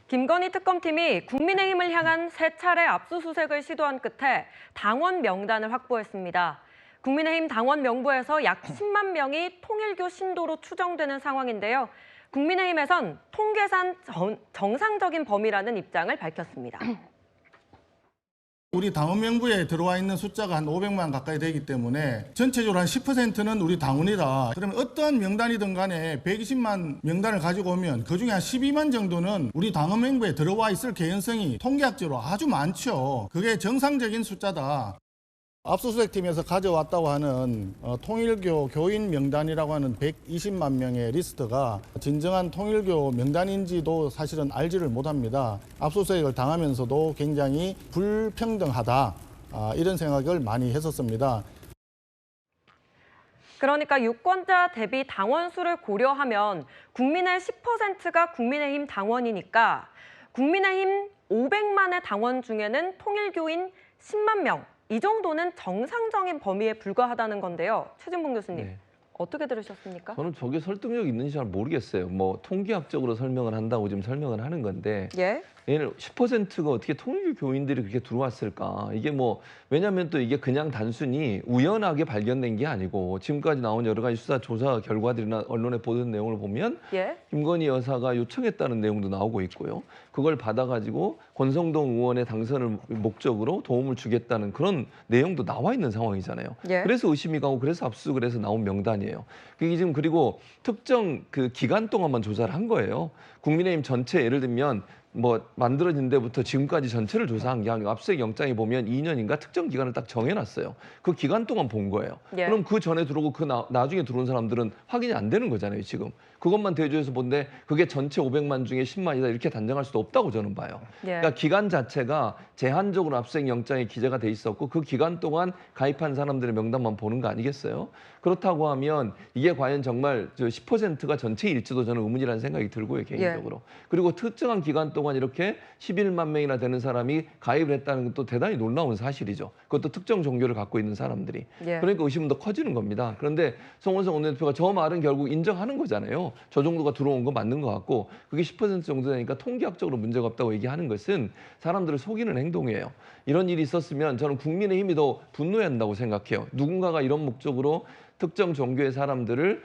김건희 특검팀이 국민의힘을 향한 세 차례 압수수색을 시도한 끝에 당원 명단을 확보했습니다. 국민의힘 당원 명부에서 약 10만 명이 통일교 신도로 추정되는 상황인데요. 국민의힘에선 통계상 정상적인 범위라는 입장을 밝혔습니다. 우리 당원 명부에 들어와 있는 숫자가 한 500만 가까이 되기 때문에 전체적으로 한 10%는 우리 당원이다. 그러면 어떠한 명단이든 간에 120만 명단을 가지고 오면 그중에 한 12만 정도는 우리 당원 명부에 들어와 있을 개연성이 통계학적으로 아주 많죠. 그게 정상적인 숫자다. 압수수색팀에서 가져왔다고 하는 통일교 교인 명단이라고 하는 120만 명의 리스트가 진정한 통일교 명단인지도 사실은 알지를 못합니다. 압수수색을 당하면서도 굉장히 불평등하다, 이런 생각을 많이 했었습니다. 그러니까 유권자 대비 당원 수를 고려하면 국민의 10%가 국민의힘 당원이니까 국민의힘 500만의 당원 중에는 통일교인 10만 명, 이 정도는 정상적인 범위에 불과하다는 건데요. 최진봉 교수님, 네. 어떻게 들으셨습니까? 저는 저게 설득력 있는지 잘 모르겠어요. 뭐 통계학적으로 설명을 한다고 지금 설명을 하는 건데 예. 얘는 10%가 어떻게 통일교 교인들이 그렇게 들어왔을까? 이게 뭐 왜냐하면 또 이게 그냥 단순히 우연하게 발견된 게 아니고 지금까지 나온 여러 가지 수사 조사 결과들이나 언론에 보도된 내용을 보면 예. 김건희 여사가 요청했다는 내용도 나오고 있고요. 그걸 받아가지고 권성동 의원의 당선을 목적으로 도움을 주겠다는 그런 내용도 나와 있는 상황이잖아요. 예. 그래서 의심이 가고 그래서 압수를 해서 나온 명단이에요. 그게 지금 그리고 특정 그 기간 동안만 조사를 한 거예요. 국민의힘 전체 예를 들면 뭐 만들어진 데부터 지금까지 전체를 조사한 게 아니고 압수수색 영장에 보면 2년인가 특정 기간을 딱 정해놨어요. 그 기간 동안 본 거예요. 예. 그럼 그 전에 들어오고 나중에 들어온 사람들은 확인이 안 되는 거잖아요, 지금. 그것만 대조해서 본데 그게 전체 500만 중에 10만이다 이렇게 단정할 수도 없다고 저는 봐요. 예. 그러니까 기간 자체가 제한적으로 압수수색 영장에 기재가 돼 있었고 그 기간 동안 가입한 사람들의 명단만 보는 거 아니겠어요? 그렇다고 하면 이게 과연 정말 10%가 전체일지도 저는 의문이라는 생각이 들고요, 개인적으로. 예. 그리고 특정한 기간 동안 이렇게 11만 명이나 되는 사람이 가입을 했다는 것도 대단히 놀라운 사실이죠. 그것도 특정 종교를 갖고 있는 사람들이. 예. 그러니까 의심은 더 커지는 겁니다. 그런데 송원석 원내대표가 저 말은 결국 인정하는 거잖아요. 저 정도가 들어온 거 맞는 것 같고 그게 10% 정도 되니까 통계학적으로 문제가 없다고 얘기하는 것은 사람들을 속이는 행동이에요. 이런 일이 있었으면 저는 국민의힘이 더 분노해야 한다고 생각해요. 누군가가 이런 목적으로 특정 종교의 사람들을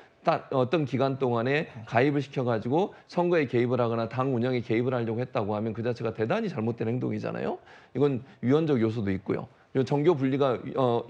어떤 기간 동안에 가입을 시켜가지고 선거에 개입을 하거나 당 운영에 개입을 하려고 했다고 하면 그 자체가 대단히 잘못된 행동이잖아요. 이건 유언적 요소도 있고요. 정교 분리가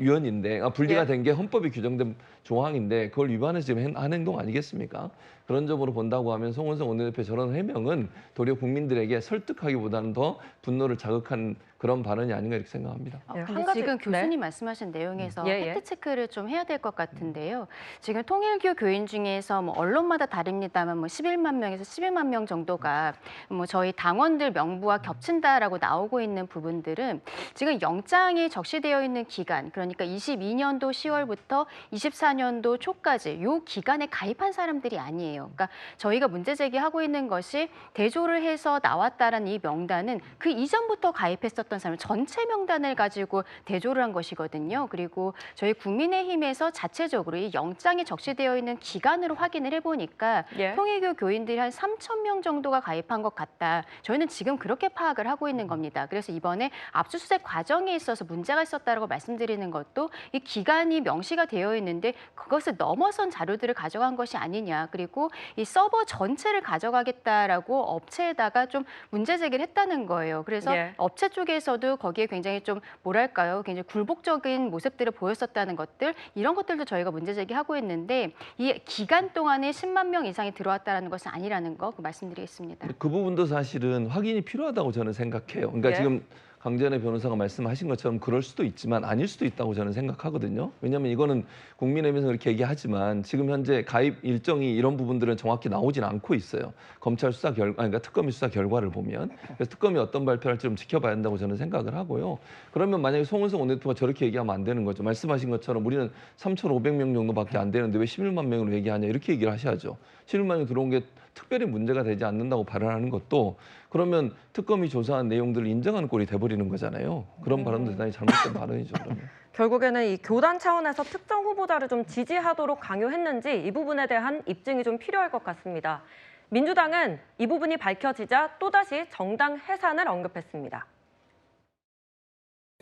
유언인데 분리가 예. 된 게 헌법에 규정된 조항인데 그걸 위반해서 지금 한 행동 아니겠습니까? 그런 점으로 본다고 하면 송원석 원내대표 저런 해명은 도리어 국민들에게 설득하기보다는 더 분노를 자극한 그런 발언이 아닌가 이렇게 생각합니다. 예, 근데 한 가지- 지금 네. 교수님 말씀하신 내용에서 예, 예. 팩트 체크를 좀 해야 될 것 같은데요. 지금 통일교 교인 중에서 뭐 언론마다 다릅니다만 뭐 11만 명에서 12만 명 정도가 뭐 저희 당원들 명부와 겹친다라고 나오고 있는 부분들은 지금 영장이 적시되어 있는 기간, 그러니까 22년도 10월부터 24년도 초까지 요 기간에 가입한 사람들이 아니에요. 그러니까 저희가 문제 제기하고 있는 것이 대조를 해서 나왔다라는 이 명단은 그 이전부터 가입했었던 사람 전체 명단을 가지고 대조를 한 것이거든요. 그리고 저희 국민의힘에서 자체적으로 이 영장에 적시되어 있는 기간으로 확인을 해보니까 예. 통일교 교인들이 한 3천 명 정도가 가입한 것 같다. 저희는 지금 그렇게 파악을 하고 있는 겁니다. 그래서 이번에 압수수색 과정에 있어서 문제가 있었다라고 말씀드리는 것도 이 기간이 명시가 되어 있는데 그것을 넘어선 자료들을 가져간 것이 아니냐. 그리고 이 서버 전체를 가져가겠다라고 업체에다가 좀 문제 제기를 했다는 거예요. 그래서 예. 업체 쪽에서도 거기에 굉장히 좀 뭐랄까요, 굉장히 굴복적인 모습들을 보였었다는 것들, 이런 것들도 저희가 문제 제기하고 있는데 이 기간 동안에 10만 명 이상이 들어왔다는 것은 아니라는 거 말씀드리겠습니다. 그 부분도 사실은 확인이 필요하다고 저는 생각해요. 그러니까 예. 지금 강전의 변호사가 말씀하신 것처럼 그럴 수도 있지만 아닐 수도 있다고 저는 생각하거든요. 왜냐하면 이거는 국민의힘에서 그렇게 얘기하지만 지금 현재 가입 일정이 이런 부분들은 정확히 나오진 않고 있어요. 검찰 수사 결과, 그러니까 특검이 수사 결과를 보면. 그래서 특검이 어떤 발표를 할지 좀 지켜봐야 한다고 저는 생각을 하고요. 그러면 만약에 송원석 원내대표가 저렇게 얘기하면 안 되는 거죠. 말씀하신 것처럼 우리는 3,500명 정도밖에 안 되는데 왜 11만 명으로 얘기하냐 이렇게 얘기를 하셔야죠. 11만 명이 들어온 게 특별히 문제가 되지 않는다고 발언하는 것도 그러면 특검이 조사한 내용들을 인정하는 꼴이 돼버리는 거잖아요. 그런 발언도 대단히 잘못된 발언이죠. 그러면. 결국에는 이 교단 차원에서 특정 후보자를 좀 지지하도록 강요했는지 이 부분에 대한 입증이 좀 필요할 것 같습니다. 민주당은 이 부분이 밝혀지자 또다시 정당 해산을 언급했습니다.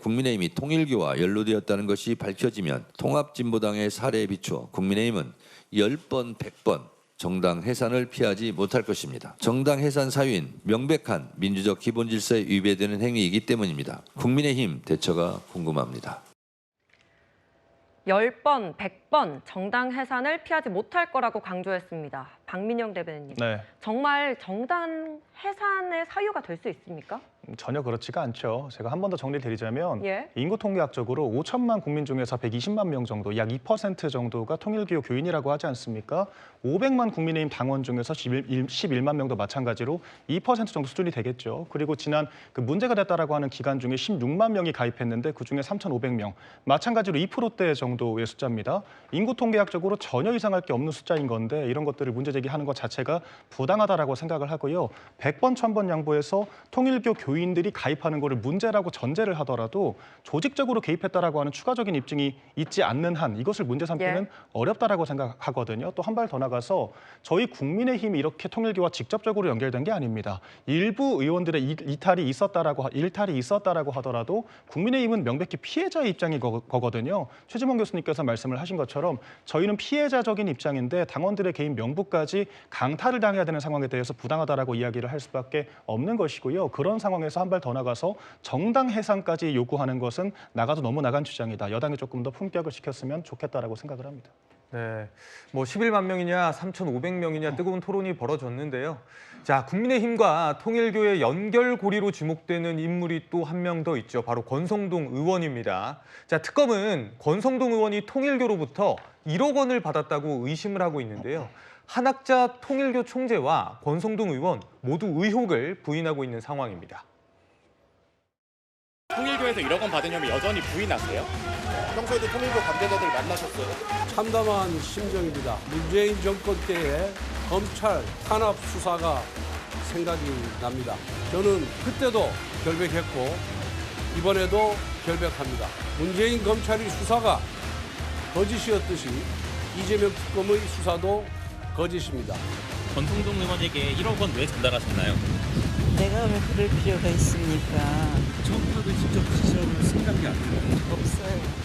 국민의힘이 통일교와 연루되었다는 것이 밝혀지면 통합진보당의 사례에 비추어 국민의힘은 10번, 100번 정당 해산을 피하지 못할 것입니다. 정당 해산 사유인 명백한 민주적 기본 질서에 위배되는 행위이기 때문입니다. 국민의힘 대처가 궁금합니다. 10번, 100번 정당 해산을 피하지 못할 거라고 강조했습니다. 박민영 대변인님, 네. 정말 정당 해산의 사유가 될 수 있습니까? 전혀 그렇지가 않죠. 제가 한 번 더 정리를 드리자면 예. 인구통계학적으로 5천만 국민 중에서 120만 명 정도, 약 2% 정도가 통일교 교인이라고 하지 않습니까? 500만 국민의힘 당원 중에서 11만 명도 마찬가지로 2% 정도 수준이 되겠죠. 그리고 지난 그 문제가 됐다라고 하는 기간 중에 16만 명이 가입했는데 그중에 3,500명, 마찬가지로 2%대 정도의 숫자입니다. 인구통계학적으로 전혀 이상할 게 없는 숫자인 건데 이런 것들을 문제 제기하는 것 자체가 부당하다라고 생각을 하고요. 100번, 1000번 양보해서 통일교 교인들이 가입하는 것을 문제라고 전제를 하더라도 조직적으로 개입했다라고 하는 추가적인 입증이 있지 않는 한 이것을 문제 삼기는 어렵다라고 생각하거든요. 또 한 발 더 나가서 저희 국민의힘이 이렇게 통일교와 직접적으로 연결된 게 아닙니다. 일부 의원들의 일탈이 있었다라고 하더라도 국민의힘은 명백히 피해자의 입장인 거거든요. 최지봉 교수님께서 말씀을 하신 것처럼 저희는 피해자적인 입장인데 당원들의 개인 명부까지 강탈을 당해야 되는 상황에 대해서 부당하다라고 이야기를 할 수밖에 없는 것이고요. 그런 상황에서 한 발 더 나가서 정당 해산까지 요구하는 것은 나가도 너무 나간 주장이다. 여당이 조금 더 품격을 지켰으면 좋겠다라고 생각을 합니다. 네, 뭐 11만 명이냐 3,500명이냐 뜨거운 토론이 벌어졌는데요. 자, 국민의힘과 통일교의 연결고리로 지목되는 인물이 또 한 명 더 있죠. 바로 권성동 의원입니다. 자, 특검은 권성동 의원이 통일교로부터 1억 원을 받았다고 의심을 하고 있는데요. 한학자 통일교 총재와 권성동 의원 모두 의혹을 부인하고 있는 상황입니다. 통일교에서 1억 원 받은 혐의 여전히 부인하세요? 평소에도 통일교 관계자들 만나셨어요? 참담한 심정입니다. 문재인 정권 때의 검찰 탄압 수사가 생각이 납니다. 저는 그때도 결백했고 이번에도 결백합니다. 문재인 검찰의 수사가 거짓이었듯이 이재명 특검의 수사도 거짓입니다. 권성동 의원에게 1억 원 왜 전달하셨나요? 내가 왜 그럴 필요가 있습니까? 처음부터 직접 지시할 생각이 안 들어요. 없어요.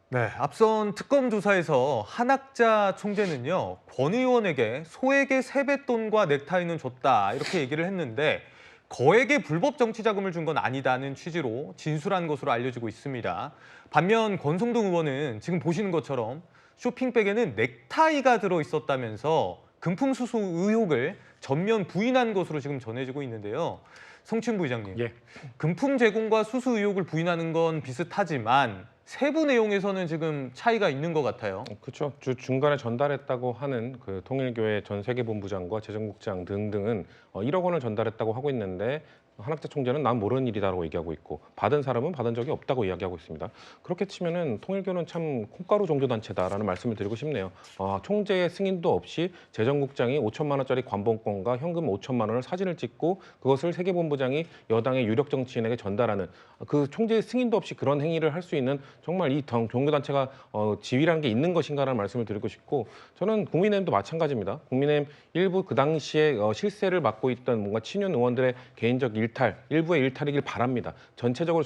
네, 앞선 특검 조사에서 한학자 총재는요, 권 의원에게 소액의 세뱃돈과 넥타이는 줬다 이렇게 얘기를 했는데 거액의 불법 정치 자금을 준 건 아니다는 취지로 진술한 것으로 알려지고 있습니다. 반면 권성동 의원은 지금 보시는 것처럼 쇼핑백에는 넥타이가 들어있었다면서 금품 수수 의혹을 전면 부인한 것으로 지금 전해지고 있는데요. 성춘 부의장님, 예. 금품 제공과 수수 의혹을 부인하는 건 비슷하지만 세부 내용에서는 지금 차이가 있는 것 같아요. 그렇죠. 중간에 전달했다고 하는 그 통일교회 전 세계본부장과 재정국장 등등은 1억 원을 전달했다고 하고 있는데 한학자 총재는 난 모르는 일이다라고 얘기하고 있고 받은 사람은 받은 적이 없다고 이야기하고 있습니다. 그렇게 치면은 통일교는 참 콩가루 종교단체다라는 말씀을 드리고 싶네요. 총재의 승인도 없이 재정국장이 5천만 원짜리 관본권과 현금 5천만 원을 사진을 찍고 그것을 세계본부장이 여당의 유력 정치인에게 전달하는 그 총재의 승인도 없이 그런 행위를 할 수 있는 정말 이 종교단체가 지위라는 게 있는 것인가라는 말씀을 드리고 싶고 저는 국민의힘도 마찬가지입니다. 국민의힘 일부 그 당시에 실세를 맡고 있던 뭔가 친윤 의원들의 개인적 일부의 일탈이길 바랍니다. 전체적으로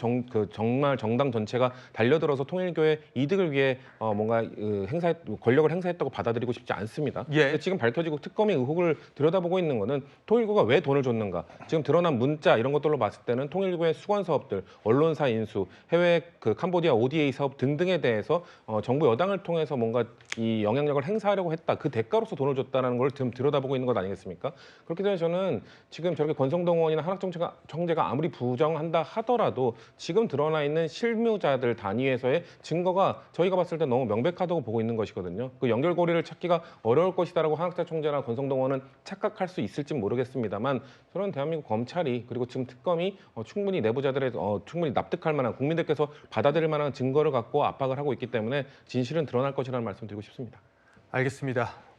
정말 정당 전체가 달려들어서 통일교의 이득을 위해 뭔가 권력을 행사했다고 받아들이고 싶지 않습니다. 예. 지금 밝혀지고 특검이 의혹을 들여다보고 있는 것은 통일교가 왜 돈을 줬는가. 지금 드러난 문자 이런 것들로 봤을 때는 통일교의 수건 사업들, 언론사 인수, 해외 그 캄보디아 ODA 사업 등등에 대해서 정부 여당을 통해서 뭔가 이 영향력을 행사하려고 했다. 그 대가로서 돈을 줬다는 걸 지금 들여다보고 있는 것 아니겠습니까? 그렇기 때문에 저는 지금 저렇게 권성동 의원이나 한학총재가 아무리 부정한다 하더라도 지금 드러나 있는 실무자들 단위에서의 증거가 저희가 봤을 때 너무 명백하다고 보고 있는 것이거든요. 그 연결고리를 찾기가 어려울 것이다라고 한학자 총재나 권성동 의원은 착각할 수 있을지 모르겠습니다만 저는 대한민국 검찰이 그리고 지금 특검이 충분히 내부자들의 충분히 납득할 만한 국민들께서 받아들일 만한 증거를 갖고 압박을 하고 있기 때문에 진실은 드러날 것이라는 말씀 드리고 싶습니다. 알겠습니다.